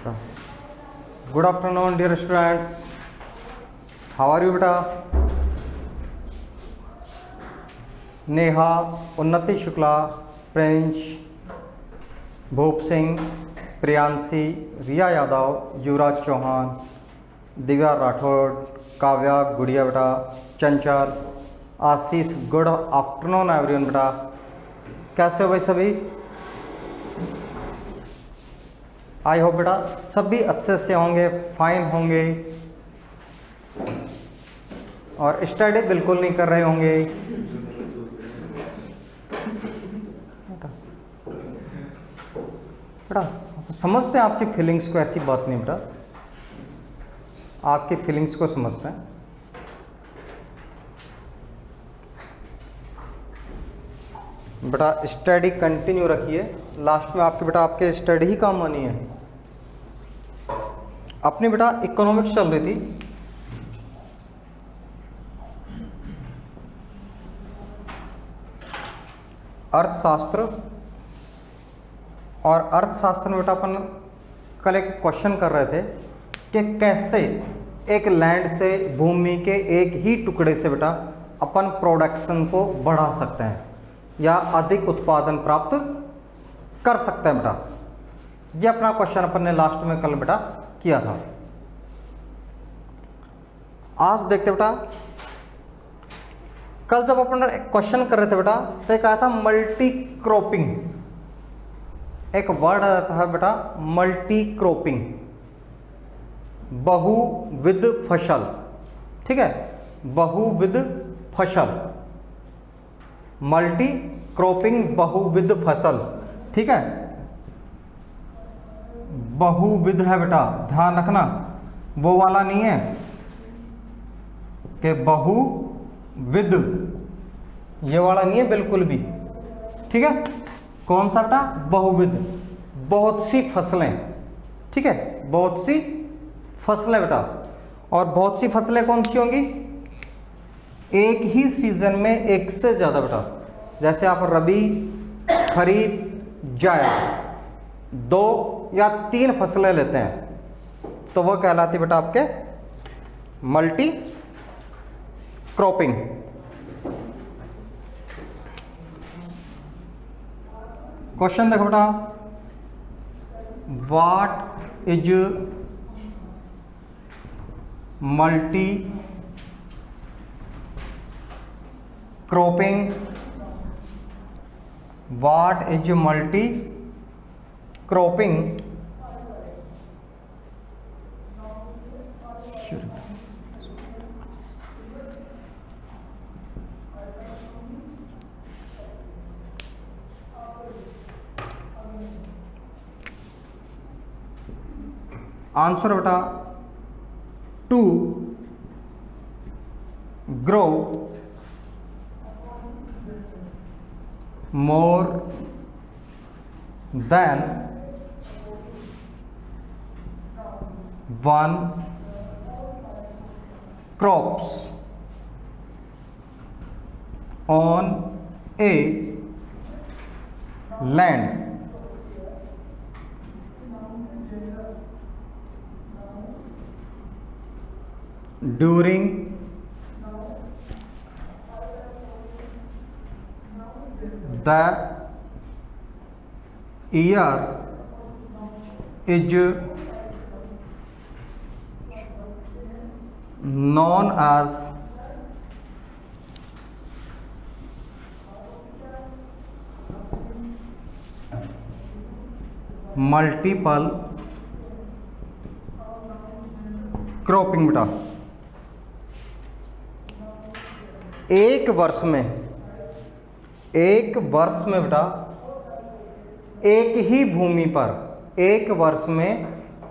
Good afternoon, dear students. How are you, beta? Neha, उन्नति Shukla, Prince, भूप सिंह, प्रियांशी, रिया यादव, युवराज चौहान, दिव्या राठौड़, काव्या, गुड़िया बेटा, चंचल, आशीष। गुड आफ्टरनून एवरीवन बेटा। कैसे हो भाई सभी? आई होप बेटा सभी अच्छे से होंगे, फाइन होंगे और स्टडी बिल्कुल नहीं कर रहे होंगे। बेटा समझते हैं आपकी फीलिंग्स को, ऐसी बात नहीं बेटा, आपकी फीलिंग्स को समझते हैं। बेटा स्टडी कंटिन्यू रखिए, लास्ट में आपके बेटा आपके स्टडी ही काम आनी है। अपनी बेटा इकोनॉमिक्स चल रही थी, अर्थशास्त्र, और अर्थशास्त्र में बेटा अपन कल एक क्वेश्चन कर रहे थे कि कैसे एक लैंड से, भूमि के एक ही टुकड़े से बेटा अपन प्रोडक्शन को बढ़ा सकते हैं या अधिक उत्पादन प्राप्त कर सकते हैं बेटा। ये अपना क्वेश्चन अपन ने लास्ट में कल बेटा किया था। आज देखते बेटा, कल जब अपन क्वेश्चन कर रहे थे बेटा तो एक आया था मल्टी क्रॉपिंग, एक वर्ड आता है बेटा मल्टी क्रॉपिंग, बहुविध फसल। ठीक है, बहुविध फसल, मल्टी क्रॉपिंग, बहुविध फसल। ठीक है, बहुविध है बेटा, ध्यान रखना, वो वाला नहीं है कि बहुविध, ये वाला नहीं है बिल्कुल भी। ठीक है, कौन सा बेटा? बहुविध, बहुत सी फसलें। ठीक है, बहुत सी फसलें बेटा, और बहुत सी फसलें कौन सी होंगी? एक ही सीजन में एक से ज़्यादा बेटा, जैसे आप रबी, खरीफ, जायद, 2 या 3 फसलें लेते हैं तो वो कहलाती बेटा आपके मल्टी क्रॉपिंग। क्वेश्चन देखो बेटा, what is multi cropping? What is multi cropping? Answer बेटा, to grow more than one crops on a land during the year is known as multiple cropping. बेटा एक वर्ष में बेटा एक ही भूमि पर, एक वर्ष में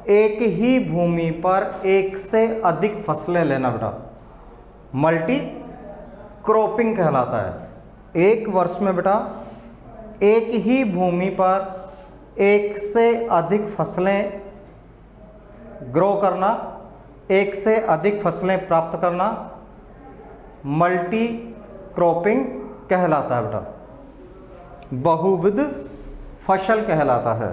एक ही भूमि पर एक से अधिक फसलें लेना बेटा मल्टी क्रॉपिंग कहलाता है। एक वर्ष में बेटा एक ही भूमि पर एक से अधिक फसलें ग्रो करना, एक से अधिक फसलें प्राप्त करना मल्टी क्रॉपिंग कहलाता है बेटा, बहुविध फसल कहलाता है।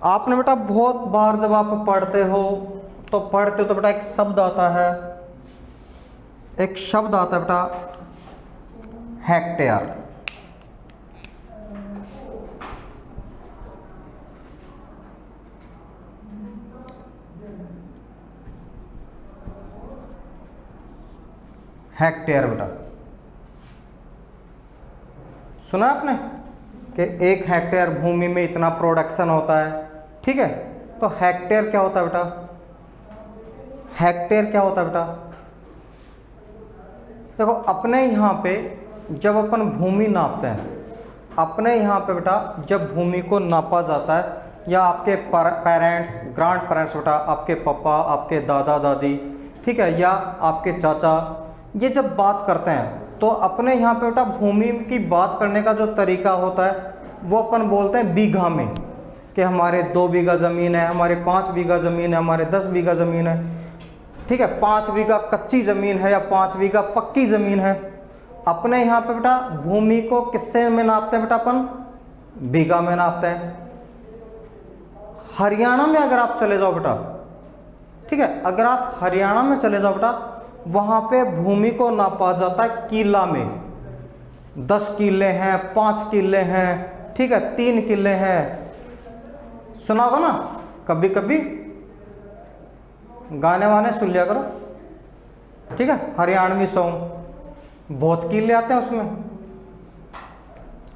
आपने बेटा बहुत बार जब आप पढ़ते हो तो बेटा एक शब्द आता है, एक शब्द आता है बेटा हेक्टेयर। हेक्टेयर बेटा सुना आपने कि 1 हेक्टेयर भूमि में इतना प्रोडक्शन होता है, ठीक है। तो हेक्टेयर क्या होता है बेटा, हेक्टेयर क्या होता है बेटा, देखो अपने यहाँ पे जब अपन भूमि नापते हैं, अपने यहाँ पे बेटा जब भूमि को नापा जाता है या आपके पेरेंट्स ग्रैंड पेरेंट्स बेटा, आपके पापा, आपके दादा दादी, ठीक है, या आपके चाचा, ये जब बात करते हैं तो अपने यहाँ पे बेटा भूमि की बात करने का जो तरीका होता है वो अपन बोलते हैं बीघा में, कि हमारे 2 बीघा ज़मीन है, हमारे 5 बीघा ज़मीन है, हमारे 10 बीघा ज़मीन है, ठीक है, 5 बीघा कच्ची ज़मीन है या 5 बीघा पक्की ज़मीन है। अपने यहाँ पे बेटा भूमि को किससे में नापते हैं बेटा, अपन बीघा में नापते हैं। हरियाणा में अगर आप चले जाओ बेटा, ठीक है, अगर आप हरियाणा में चले जाओ बेटा, वहाँ पे भूमि को नापा जाता है किला में। 10 किले हैं, 5 किले हैं, ठीक है, 3 किले हैं, सुना होगा ना कभी कभी, गाने वाने सुन लिया करो, ठीक है, हरियाणवी सॉन्ग, बहुत किले आते हैं उसमें,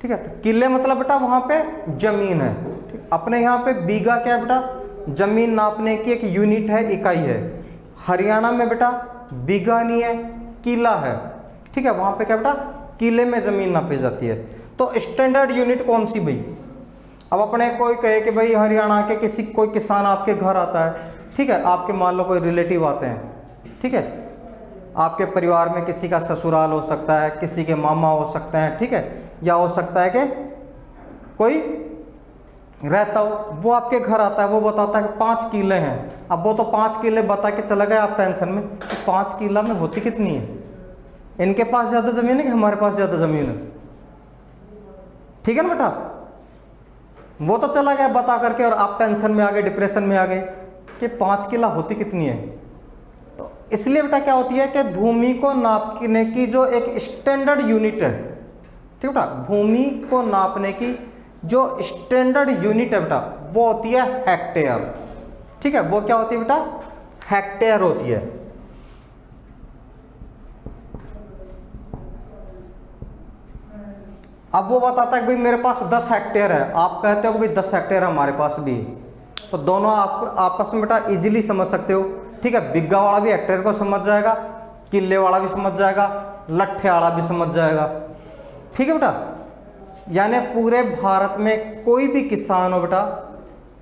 ठीक है। तो किले मतलब बेटा वहाँ पे जमीन है, ठीक। अपने यहाँ पे बीघा क्या है बेटा, जमीन नापने की एक यूनिट है, इकाई है। हरियाणा में बेटा बीघा नहीं है, किला है, ठीक है, वहाँ पे क्या बेटा किले में ज़मीन नापी जाती है। तो स्टैंडर्ड यूनिट कौन सी भाई, अब अपने कोई कहे कि भाई हरियाणा के किसी कोई किसान आपके घर आता है, ठीक है, आपके मान लो कोई रिलेटिव आते हैं, ठीक है, आपके परिवार में किसी का ससुराल हो सकता है, किसी के मामा हो सकते हैं, ठीक है, या हो सकता है कि कोई रहता हो, वो आपके घर आता है, वो बताता है कि 5 किले हैं। अब वो तो 5 किले बता के चला गया, आप टेंशन में कि 5 किला में होती कितनी है, इनके पास ज़्यादा ज़मीन है कि हमारे पास ज़्यादा ज़मीन है, ठीक है ना बेटा। वो तो चला गया बता करके और आप टेंशन में आ गए, डिप्रेशन में आ गए कि 5 किला होती कितनी है। तो इसलिए बेटा क्या होती है कि भूमि को नापने की जो एक स्टैंडर्ड यूनिट है, ठीक बेटा, भूमि को नापने की जो स्टैंडर्ड यूनिट है बेटा वो होती है हेक्टेयर, ठीक है। वो क्या होती है बेटा, हेक्टेयर होती है। अब वो बताता है कि भाई मेरे पास 10 हेक्टेयर है, आप कहते हो कि भाई 10 हेक्टेयर हमारे पास भी, तो दोनों आप आपस में बेटा इजीली समझ सकते हो, ठीक है। बिग्गा वाला भी हेक्टेयर को समझ जाएगा, किले वाला भी समझ जाएगा, लट्ठे वाला भी समझ जाएगा, ठीक है बेटा। यानी पूरे भारत में कोई भी किसान हो बेटा,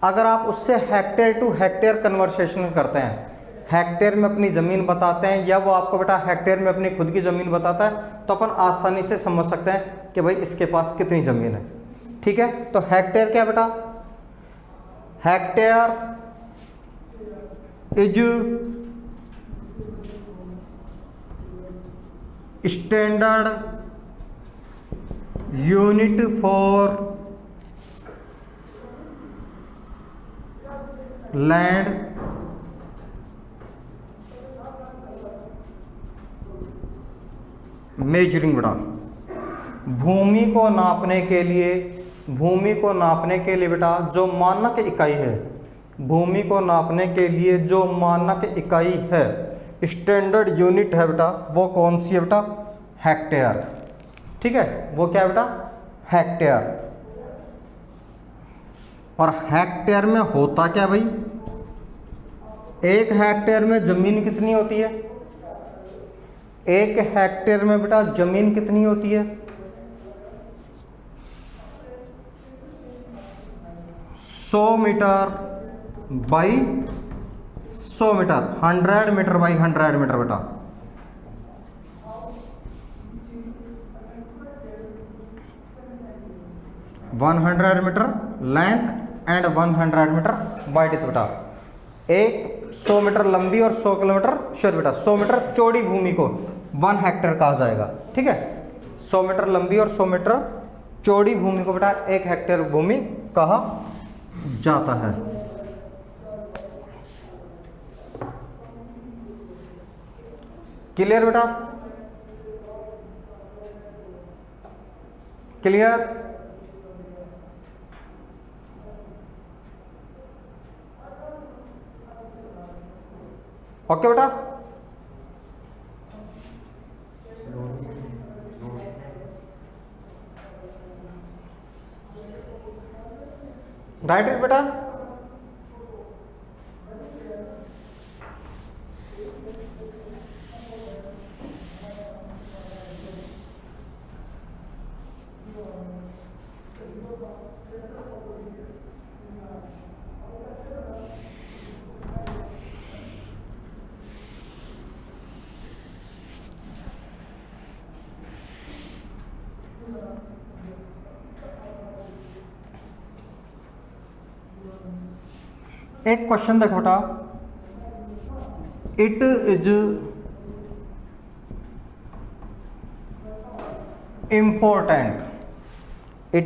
अगर आप उससे हेक्टेयर टू हेक्टेयर कन्वर्सेशन करते हैं, हेक्टेयर में अपनी ज़मीन बताते हैं या वो आपको बेटा हेक्टेयर में अपनी खुद की ज़मीन बताता है, तो अपन आसानी से समझ सकते हैं कि भाई इसके पास कितनी ज़मीन है, ठीक है। तो हेक्टेयर क्या बेटा, hectare is standard unit for land measuring बेटा। भूमि को नापने के लिए, भूमि को नापने के लिए बेटा जो मानक इकाई है, भूमि को नापने के लिए जो मानक इकाई है, स्टैंडर्ड यूनिट है बेटा, वो कौन सी है बेटा, हेक्टेयर, ठीक है। वो क्या है बेटा, हेक्टेयर। और हेक्टेयर में होता क्या भाई, 1 हेक्टेयर में जमीन कितनी होती है, 1 हेक्टेयर में बेटा जमीन कितनी होती है, 100 metre by 100 metre, 100 metre by 100 metre बेटा। One 100 metre length and 100 metre wide बेटा। एक 100 मीटर लंबी और 100 किलोमीटर सॉरी बेटा 100 मीटर चौड़ी भूमि को 1 हेक्टेयर कहा जाएगा, ठीक है। 100 मीटर लंबी और 100 मीटर चौड़ी भूमि को बेटा 1 हेक्टेयर भूमि कहा जाता है। क्लियर बेटा? क्लियर? ओके बेटा? राइट है बेटा? एक क्वेश्चन देखो बेटा, it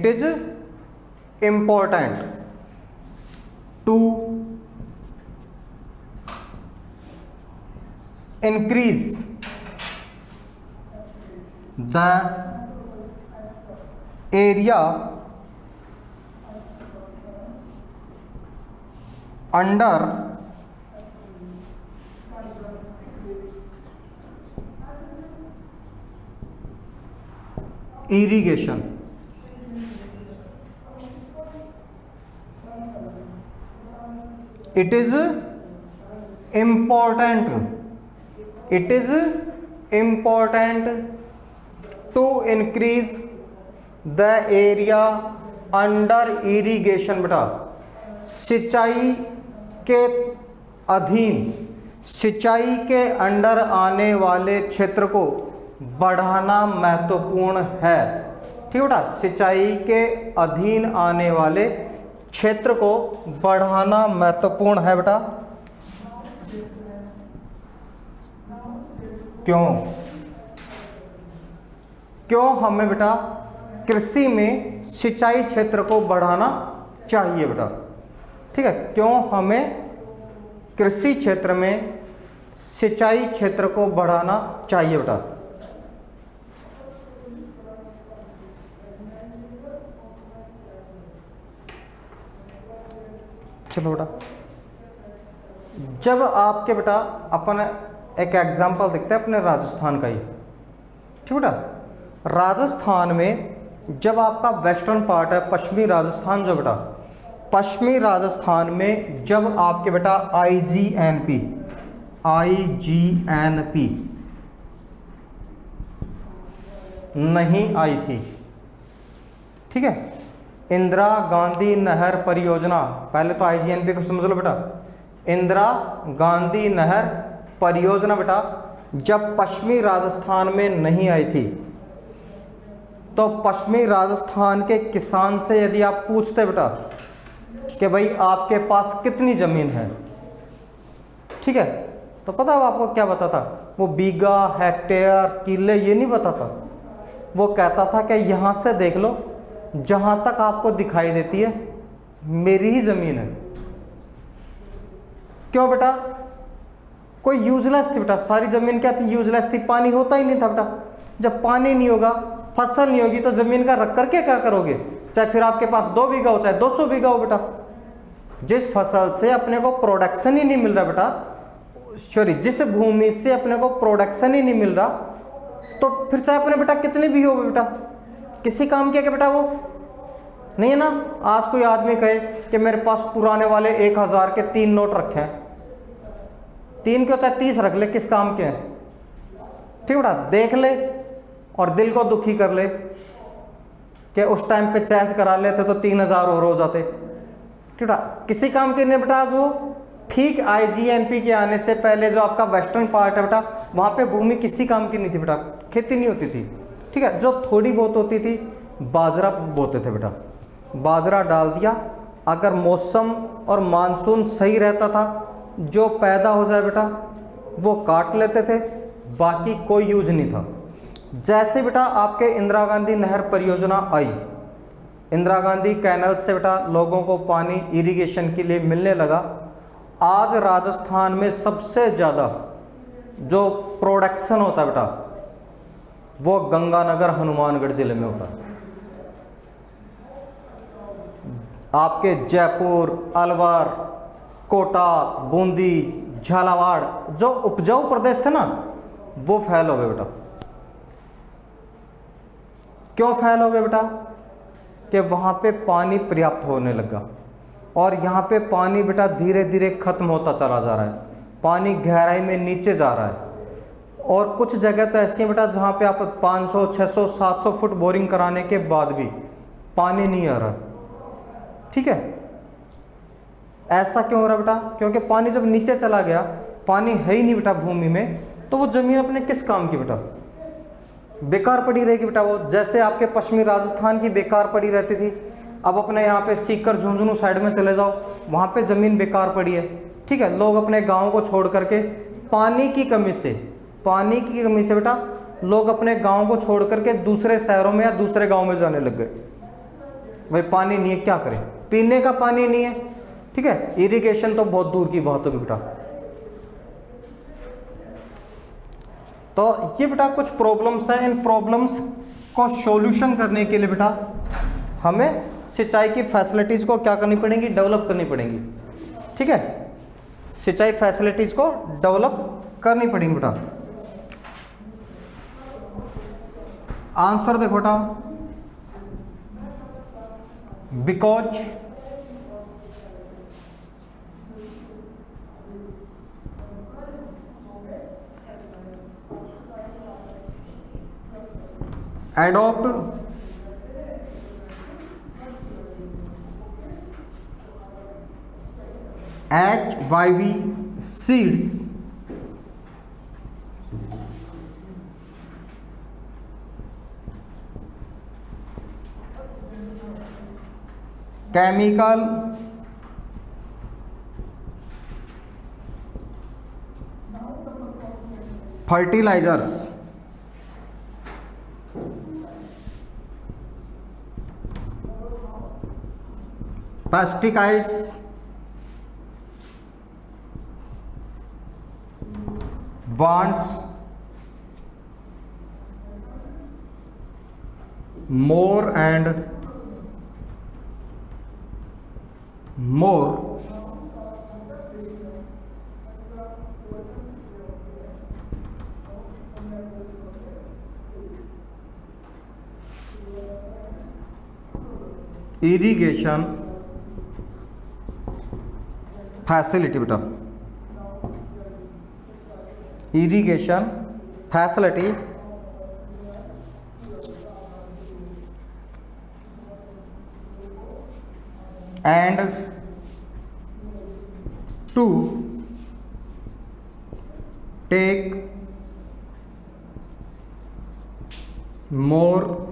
is important to increase the area under irrigation. It is important to increase the area under irrigation. बेटा सिंचाई के अंडर आने वाले क्षेत्र को बढ़ाना महत्वपूर्ण है। ठीक बेटा, सिंचाई के अधीन आने वाले क्षेत्र को बढ़ाना महत्वपूर्ण है बेटा। क्यों हमें बेटा कृषि में सिंचाई क्षेत्र को बढ़ाना चाहिए बेटा? ठीक है, क्यों हमें कृषि क्षेत्र में सिंचाई क्षेत्र को बढ़ाना चाहिए बेटा? चलो बेटा, जब आपके बेटा अपन एक एग्जाम्पल देखते हैं अपने राजस्थान का ही। ठीक बेटा, राजस्थान में जब आपका वेस्टर्न पार्ट है, पश्चिमी राजस्थान जो बेटा, पश्चिमी राजस्थान में जब आपके बेटा आईजीएनपी नहीं आई थी। ठीक है, इंदिरा गांधी नहर परियोजना, पहले तो आईजीएनपी को समझ लो बेटा। इंदिरा गांधी नहर परियोजना बेटा जब पश्चिमी राजस्थान में नहीं आई थी, तो पश्चिमी राजस्थान के किसान से यदि आप पूछते बेटा कि भाई आपके पास कितनी ज़मीन है, ठीक है, तो पता है आपको क्या बताता? वो बीघा, हेक्टेयर, किले ये नहीं बताता। वो कहता था कि यहाँ से देख लो, जहाँ तक आपको दिखाई देती है मेरी ही ज़मीन है। क्यों बेटा? कोई यूजलेस थी बेटा, सारी ज़मीन क्या थी? यूजलेस थी, पानी होता ही नहीं था बेटा। जब पानी नहीं होगा, फसल नहीं होगी, तो ज़मीन का रख करके क्या करोगे? चाहे फिर आपके पास 2 बीघा हो, चाहे 200 बीघा हो बेटा। जिस फसल से अपने को प्रोडक्शन ही नहीं मिल रहा बेटा, सॉरी, जिस भूमि से अपने को प्रोडक्शन ही नहीं मिल रहा, तो फिर चाहे अपने बेटा कितने भी हो बेटा, किसी काम के क्या बेटा वो नहीं है ना। आज कोई आदमी कहे कि मेरे पास पुराने वाले 1000 के 3 नोट रखे हैं, 3 क्यों चाहे 30 रख ले, किस काम के हैं? ठीक बेटा, देख ले और दिल को दुखी कर ले कि उस टाइम पे चेंज करा लेते तो 3000 और हो जाते। ठीक बेटा, किसी काम के नहीं बेटा। आज वो ठीक आईजीएनपी के आने से पहले जो आपका वेस्टर्न पार्ट है बेटा, वहाँ पे भूमि किसी काम की नहीं थी बेटा, खेती नहीं होती थी। ठीक है, जो थोड़ी बहुत होती थी बाजरा बोते थे बेटा, बाजरा डाल दिया, अगर मौसम और मानसून सही रहता था, जो पैदा हो जाए बेटा वो काट लेते थे, बाकी कोई यूज नहीं था। जैसे बेटा आपके इंदिरा गांधी नहर परियोजना आई, इंदिरा गांधी कैनल से बेटा लोगों को पानी इरिगेशन के लिए मिलने लगा। आज राजस्थान में सबसे ज़्यादा जो प्रोडक्शन होता है बेटा वो गंगानगर हनुमानगढ़ जिले में होता है। आपके जयपुर, अलवर, कोटा, बूंदी, झालावाड़ जो उपजाऊ प्रदेश थे ना वो फेल हो गए बेटा। क्यों फेल हो गए बेटा? कि वहाँ पे पानी पर्याप्त होने लगा और यहाँ पे पानी बेटा धीरे धीरे खत्म होता चला जा रहा है, पानी गहराई में नीचे जा रहा है। और कुछ जगह तो ऐसी है बेटा जहाँ पे आप 500, 600, 700 फुट बोरिंग कराने के बाद भी पानी नहीं आ रहा। ठीक है, ऐसा क्यों हो रहा बेटा? क्योंकि पानी जब नीचे चला गया, पानी है ही नहीं बेटा भूमि में, तो वो जमीन अपने किस काम की बेटा? बेकार पड़ी रहेगी बेटा। वो जैसे आपके पश्चिमी राजस्थान की बेकार पड़ी रहती थी, अब अपने यहाँ पे सीकर, झुंझुनू साइड में चले जाओ, वहाँ पे ज़मीन बेकार पड़ी है। ठीक है, लोग अपने गाँव को छोड़ करके पानी की कमी से बेटा लोग अपने गाँव को छोड़ करके दूसरे शहरों में या दूसरे गाँव में जाने लग गए। भाई पानी नहीं है, क्या करें? पीने का पानी नहीं है। ठीक है, इरिगेशन तो बहुत दूर की बात होगी बेटा। तो ये बेटा कुछ प्रॉब्लम्स हैं। इन प्रॉब्लम्स को सॉल्यूशन करने के लिए बेटा हमें सिंचाई की फैसिलिटीज़ को क्या करनी पड़ेंगी? डेवलप करनी पड़ेंगी। ठीक है, सिंचाई फैसिलिटीज़ को डेवलप करनी पड़ेंगी बेटा। आंसर देखो बेटा, because adopt HYV seeds chemical fertilizers pesticides wants more and more irrigation facility बेटा, irrigation facility and to take more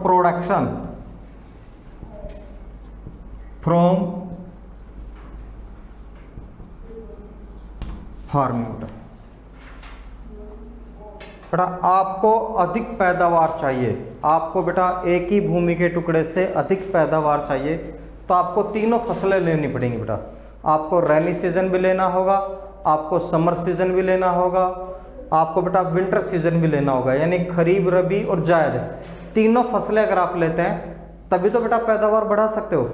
production from farming. बेटा आपको अधिक पैदावार चाहिए, आपको बेटा एक ही भूमि के टुकड़े से अधिक पैदावार चाहिए तो आपको तीनों फसलें लेनी पड़ेंगी बेटा। आपको रेनी सीजन भी लेना होगा, आपको समर सीजन भी लेना होगा, आपको बेटा विंटर सीजन भी लेना होगा, यानी खरीफ, रबी और जायद तीनों फसलें अगर आप लेते हैं तभी तो बेटा पैदावार बढ़ा सकते हो।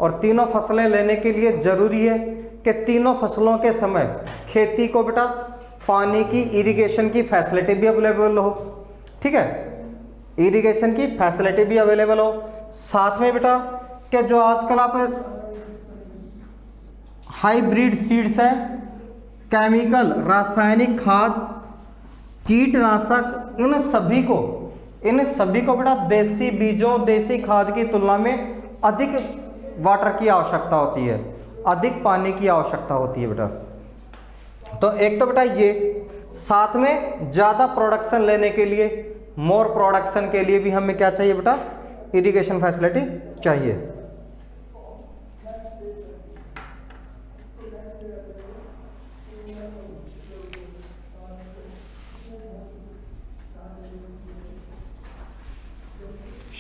और तीनों फसलें लेने के लिए ज़रूरी है कि तीनों फसलों के समय खेती को बेटा पानी की इरिगेशन की फैसिलिटी भी अवेलेबल हो। ठीक है, इरिगेशन की फैसिलिटी भी अवेलेबल हो। साथ में बेटा कि जो आजकल आप हाइब्रिड सीड्स हैं, केमिकल, रासायनिक खाद, कीटनाशक, इन सभी को बेटा देसी बीजों, देसी खाद की तुलना में अधिक वाटर की आवश्यकता होती है, अधिक पानी की आवश्यकता होती है बेटा। तो एक तो बेटा ये, साथ में ज़्यादा प्रोडक्शन लेने के लिए, मोर प्रोडक्शन के लिए भी हमें क्या चाहिए बेटा? इरिगेशन फैसिलिटी चाहिए।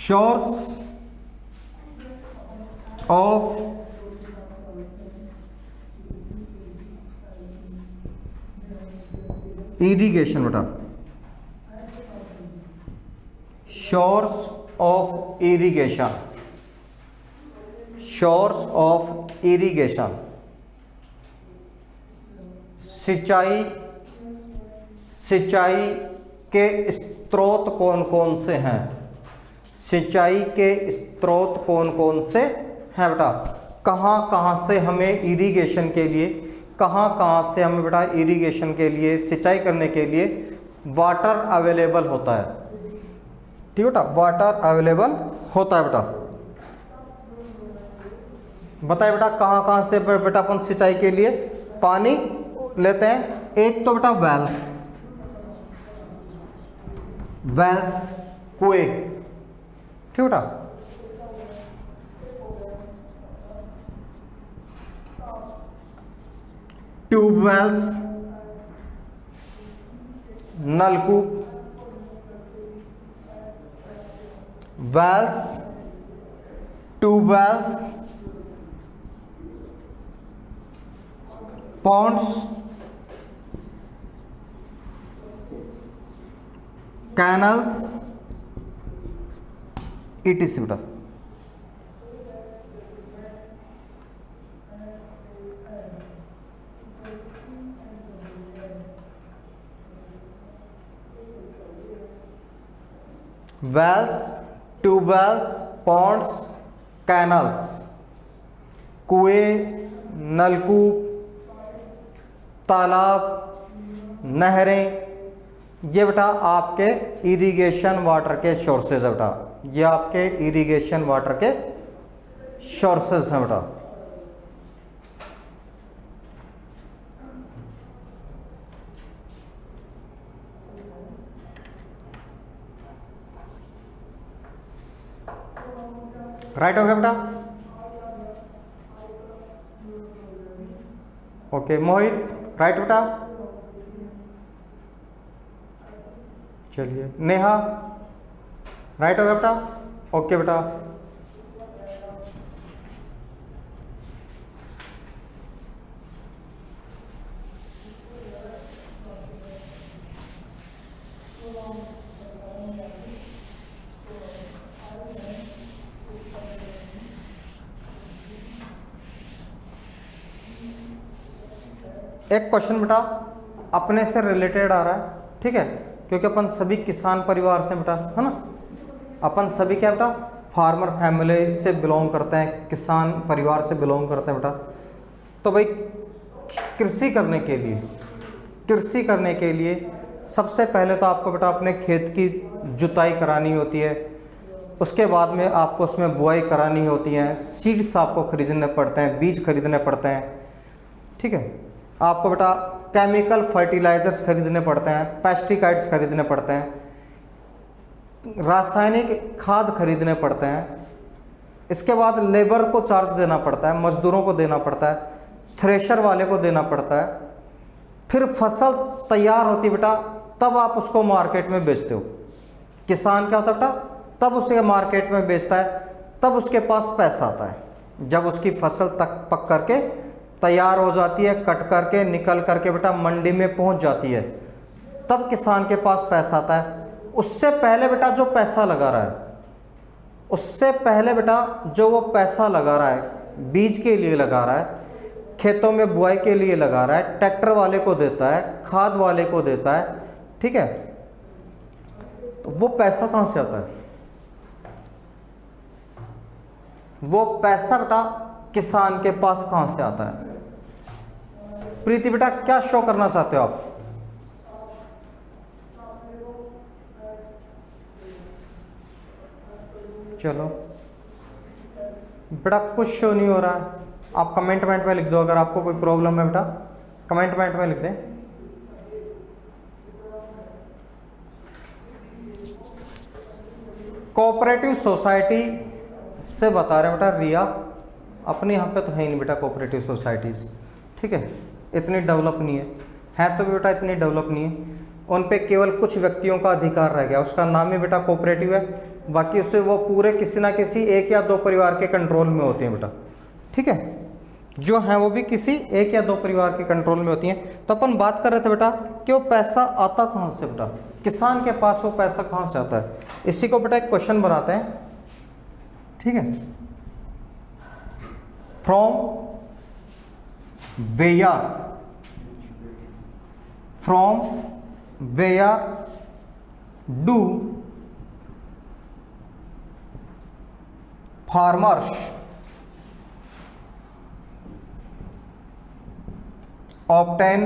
सोर्स ऑफ इरिगेशन बेटा, source of irrigation, source of irrigation, सिंचाई, सिंचाई के स्रोत कौन कौन से हैं, सिंचाई के स्रोत कौन कौन से हैं बेटा, कहाँ कहाँ से हमें इरिगेशन के लिए, कहाँ कहाँ से हमें बेटा इरिगेशन के लिए, सिंचाई करने के लिए वाटर अवेलेबल होता है, ठीक बेटा, वाटर अवेलेबल होता है बेटा। बताइए बेटा कहाँ कहाँ से बेटा अपन सिंचाई के लिए पानी लेते हैं। एक तो बेटा वेल्स, कुएं, ठीक बेटा, ट्यूबवेल्स, नलकूप, wells, tubewells, ponds, canals, ETC बेटा। वेल्स, ट्यूबवेल्स, पॉन्ड्स, कैनल्स, कुएं, नलकूप, तालाब, नहरें, ये बेटा आपके इरिगेशन वाटर के सोर्सेज है बेटा, ये आपके इरिगेशन वाटर के सोर्सेज हैं बेटा। राइट हो गया बेटा। ओके मोहित, राइट बेटा। चलिए नेहा, राइट हो गया बेटा। ओके बेटा। एक क्वेश्चन बेटा अपने से रिलेटेड आ रहा है, ठीक है, क्योंकि अपन सभी किसान परिवार से बेटा, है ना, अपन सभी क्या बेटा फार्मर फैमिली से बिलोंग करते हैं, किसान परिवार से बिलोंग करते हैं बेटा। तो भाई कृषि करने के लिए सबसे पहले तो आपको बेटा अपने खेत की जुताई करानी होती है, उसके बाद में आपको उसमें बुआई करानी होती है, सीड्स आपको खरीदने पड़ते हैं, बीज खरीदने पड़ते हैं, ठीक है। आपको बेटा केमिकल फर्टिलाइजर्स खरीदने पड़ते हैं, पेस्टिसाइड्स खरीदने पड़ते हैं, रासायनिक खाद खरीदने पड़ते हैं। इसके बाद लेबर को चार्ज देना पड़ता है, मजदूरों को देना पड़ता है, थ्रेशर वाले को देना पड़ता है। फिर फसल तैयार होती है बेटा, तब आप उसको मार्केट में बेचते हो। किसान क्या होता है बेटा, तब उसे मार्केट में बेचता है, तब उसके पास पैसा आता है। जब उसकी फसल तक पक करके तैयार हो जाती है, कट करके निकल करके बेटा मंडी में पहुंच जाती है, तब किसान के पास पैसा आता है। उससे पहले बेटा जो पैसा लगा रहा है, उससे पहले बेटा जो वो पैसा लगा रहा है, बीज के लिए लगा रहा है, खेतों में बुआई के लिए लगा रहा है, ट्रैक्टर वाले को देता है, खाद वाले को देता है, ठीक है, तो वो पैसा कहाँ से आता है? वो पैसा बेटा किसान के पास कहाँ से आता है? प्रीति बेटा क्या शो करना चाहते हो आप? चलो बेटा कुछ शो नहीं हो रहा है, आप कमेंट में लिख दो। अगर आपको कोई प्रॉब्लम है बेटा कमेंट में लिख दें। कोऑपरेटिव सोसाइटी से बता रहे हैं बेटा रिया, अपने यहाँ पे तो है ही नहीं बेटा कोऑपरेटिव सोसाइटीज़, ठीक है, इतनी डेवलप नहीं है तो भी बेटा इतनी डेवलप नहीं है। उन पे केवल कुछ व्यक्तियों का अधिकार रह गया, उसका नाम ही बेटा कोऑपरेटिव है, बाकी उससे वो पूरे किसी ना किसी एक या दो परिवार के कंट्रोल में होती हैं बेटा। ठीक है, जो हैं वो भी किसी एक या दो परिवार के कंट्रोल में होती हैं। तो अपन बात कर रहे थे बेटा कि वो पैसा आता कहाँ से बेटा, किसान के पास वो पैसा कहाँ से आता है। इसी को बेटा एक क्वेश्चन बनाते हैं। ठीक है, from where do farmers obtain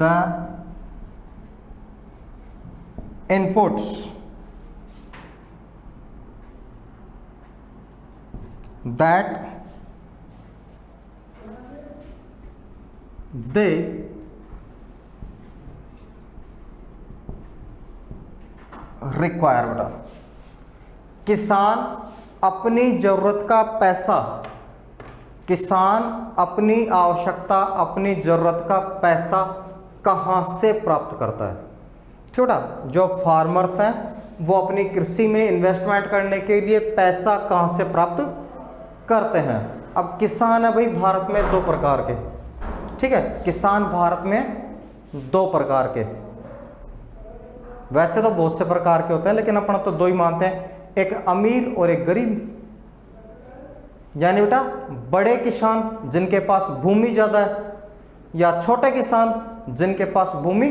the inputs that they require बेटा। किसान अपनी जरूरत का पैसा, किसान अपनी आवश्यकता, अपनी ज़रूरत का पैसा कहाँ से प्राप्त करता है। ठीक बेटा, जो फार्मर्स हैं वो अपनी कृषि में इन्वेस्टमेंट करने के लिए पैसा कहाँ से प्राप्त करते हैं। अब किसान है भाई भारत में दो प्रकार के। ठीक है, किसान भारत में दो प्रकार के, वैसे तो बहुत से प्रकार के होते हैं लेकिन अपन तो दो ही मानते हैं, एक अमीर और एक गरीब। यानी बेटा बड़े किसान जिनके पास भूमि ज़्यादा है, या छोटे किसान जिनके पास भूमि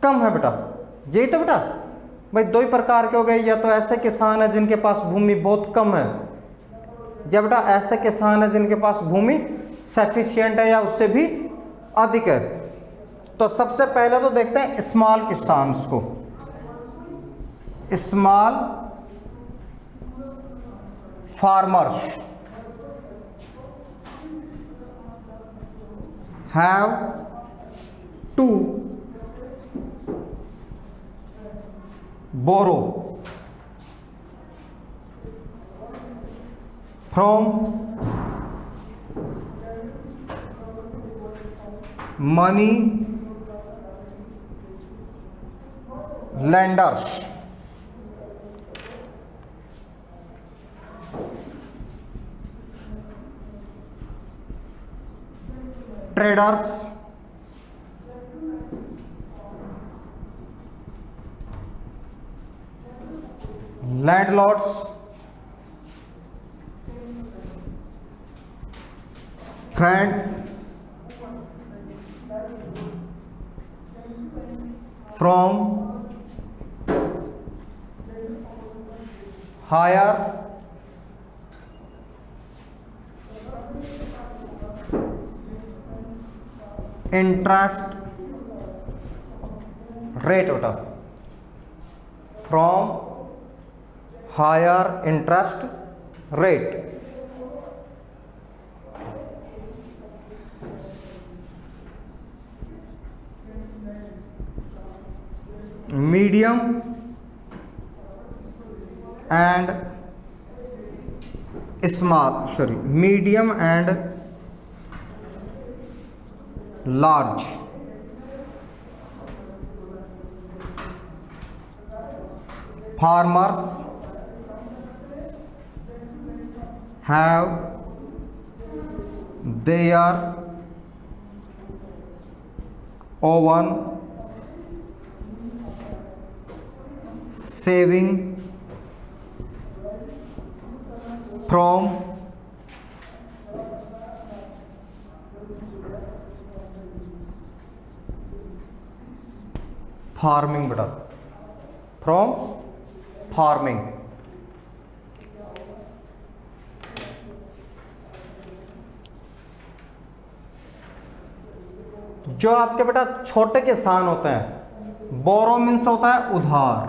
कम है बेटा। यही तो बेटा भाई दो ही प्रकार के हो गए, या तो ऐसे किसान है जिनके पास भूमि बहुत कम है, या बेटा ऐसे किसान है जिनके पास भूमि सफिशिएंट है या उससे भी अधिक है। तो सबसे पहले तो देखते हैं स्मॉल किसान्स को। Small farmers have to borrow from money lenders traders landlords friends from higher interest rate बेटा, from higher interest rate। Medium and small medium and large farmers have their own saving from farming बेटा, from farming. जो आपके बेटा छोटे किसान होते हैं, बोरो means होता है उधार।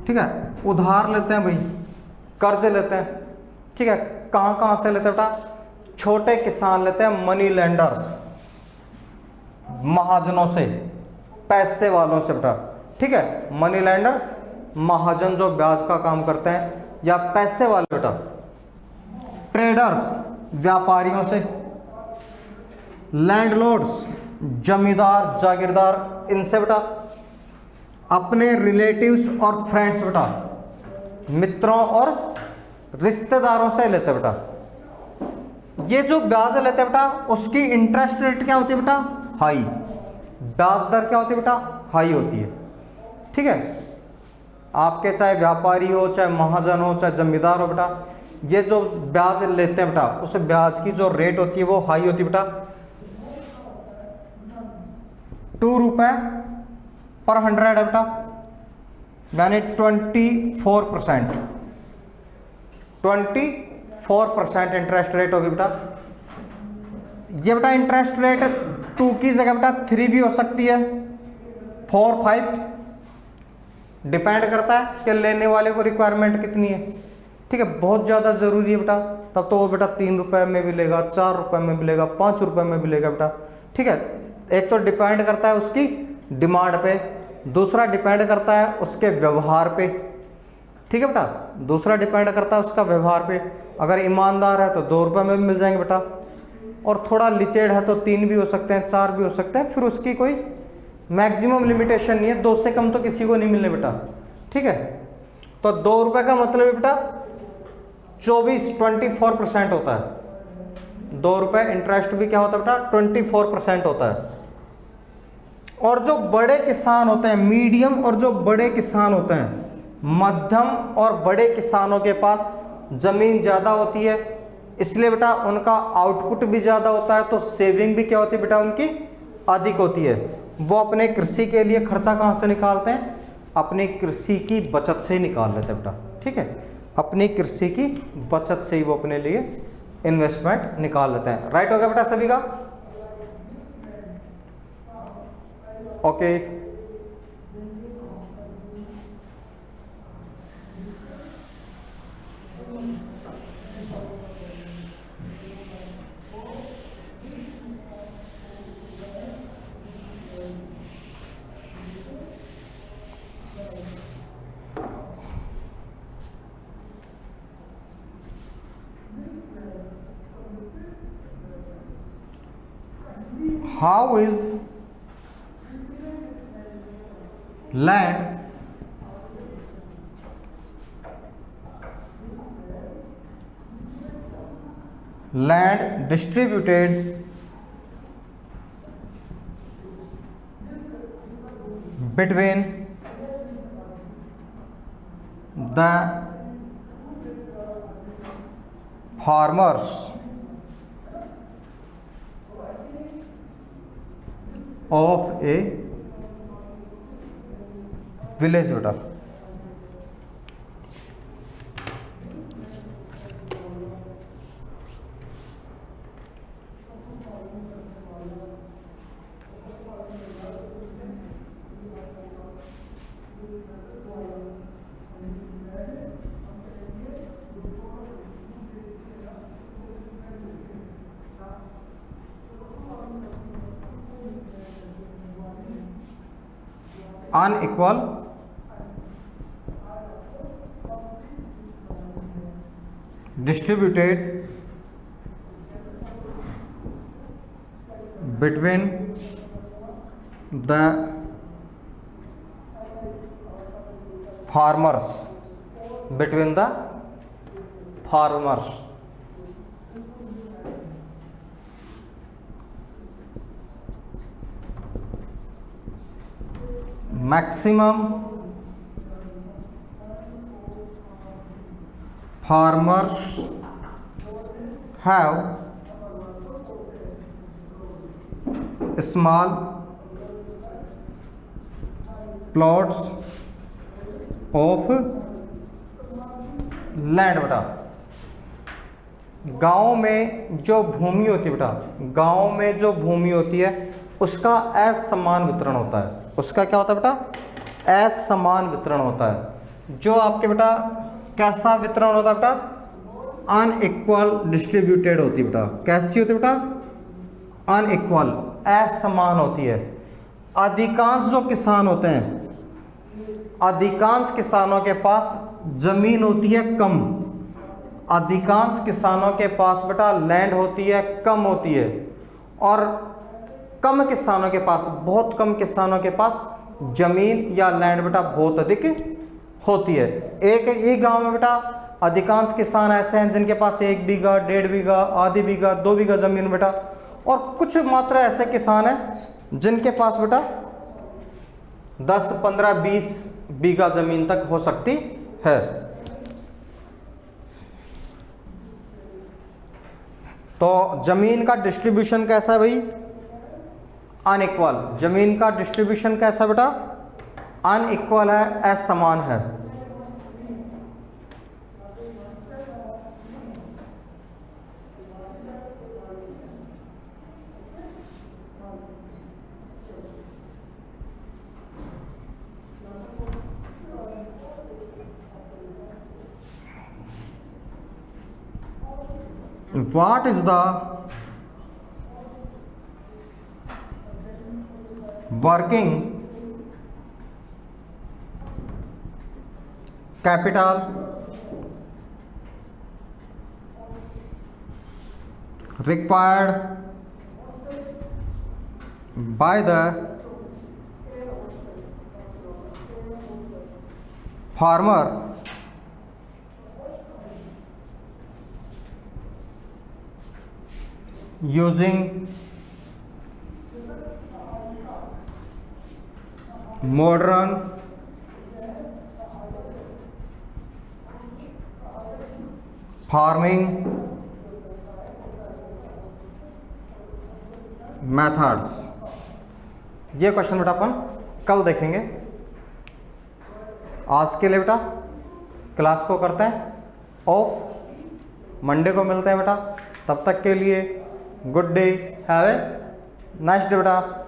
ठीक है, उधार लेते हैं भाई, कर्ज लेते हैं। ठीक है, कहाँ कहाँ से लेते हैं बेटा, छोटे किसान लेते हैं मनी लेंडर्स, महाजनों से, पैसे वालों से बेटा। ठीक है, मनी लेंडर्स महाजन जो ब्याज का काम करते हैं, या पैसे वाले बेटा। ट्रेडर्स व्यापारियों से, लैंडलॉर्ड्स, जमींदार जागीरदार, इनसे बेटा, अपने रिलेटिव्स और फ्रेंड्स बेटा, मित्रों और रिश्तेदारों से लेते बेटा। ये जो ब्याज लेते बेटा उसकी इंटरेस्ट रेट क्या होती है बेटा? हाई। ब्याज दर क्या होती है बेटा? हाई होती है। ठीक है, आपके चाहे व्यापारी हो, चाहे महाजन हो, चाहे जमींदार हो बेटा, ये जो ब्याज लेते हैं बेटा उस ब्याज की जो रेट होती है वो हाई होती है बेटा। 2 रुपए पर 100 है बेटा, यानी 24%। 24% इंटरेस्ट रेट होगी बेटा। ये बेटा इंटरेस्ट रेट 2 की जगह बेटा 3 भी हो सकती है, 4, 5, डिपेंड करता है कि लेने वाले को रिक्वायरमेंट कितनी है। ठीक है, बहुत ज़्यादा ज़रूरी है बेटा तब तो वो बेटा 3 रुपए में भी लेगा, 4 रुपए में भी लेगा, 5 रुपए में भी लेगा बेटा। ठीक है, एक तो डिपेंड करता है उसकी डिमांड पे, दूसरा डिपेंड करता है उसके व्यवहार पे। ठीक है बेटा, दूसरा डिपेंड करता है उसका व्यवहार पे। अगर ईमानदार है तो 2 रुपए में भी मिल जाएंगे बेटा, और थोड़ा लिचेड है तो 3 भी हो सकते हैं, 4 भी हो सकते हैं। फिर उसकी कोई मैक्सिमम लिमिटेशन नहीं है, 2 से कम तो किसी को नहीं मिलने बेटा। ठीक है, तो 2 रुपए का मतलब है बेटा 24% होता है। 2 रुपए इंटरेस्ट भी क्या होता है बेटा? 24% होता है। और जो बड़े किसान होते हैं, मीडियम और जो बड़े किसान होते हैं, मध्यम और बड़े किसानों के पास जमीन ज़्यादा होती है, इसलिए बेटा उनका आउटपुट भी ज़्यादा होता है, तो सेविंग भी क्या होती है बेटा उनकी? अधिक होती है। वो अपने कृषि के लिए खर्चा कहाँ से निकालते हैं? अपनी कृषि की बचत से ही निकाल लेते हैं बेटा। ठीक है, अपनी कृषि की बचत से ही वो अपने लिए इन्वेस्टमेंट निकाल लेते हैं। राइट हो गया बेटा सभी का? Okay, how is land distributed between the farmers of a village बेटा। unequal distributed between the farmers, maximum farmers have small plots of land बेटा। गांव में जो भूमि होती है बेटा, गांव में जो भूमि होती है उसका असमान वितरण होता है। उसका क्या होता है बेटा? असमान वितरण होता है। जो आपके बेटा कैसा वितरण होता है बेटा? अनइक्वल डिस्ट्रीब्यूटेड होती है बेटा। कैसी होती है बेटा? अनइक्वल, असमान होती है। अधिकांश जो किसान होते हैं, अधिकांश किसानों के पास जमीन होती है कम। अधिकांश किसानों के पास बेटा लैंड होती है कम होती है, और कम किसानों के पास, बहुत कम किसानों के पास जमीन या लैंड बेटा बहुत अधिक होती है। एक ही गांव में बेटा अधिकांश किसान ऐसे हैं जिनके पास 1 बीघा, 1.5 बीघा, आधी बीघा, 2 बीघा जमीन बेटा, और कुछ मात्र ऐसे किसान हैं जिनके पास बेटा 10, 15, 20 बीघा जमीन तक हो सकती है। तो जमीन का डिस्ट्रीब्यूशन कैसा है भाई? अनइक्वल। जमीन का डिस्ट्रीब्यूशन कैसा बेटा? अनइक्वल है, असमान है। What is the working capital required by the farmer using modern farming methods। ये क्वेश्चन बेटा अपन कल देखेंगे। आज के लिए बेटा क्लास को करते हैं ऑफ, मंडे को मिलते हैं बेटा। तब तक के लिए good day, have a nice day बेटा।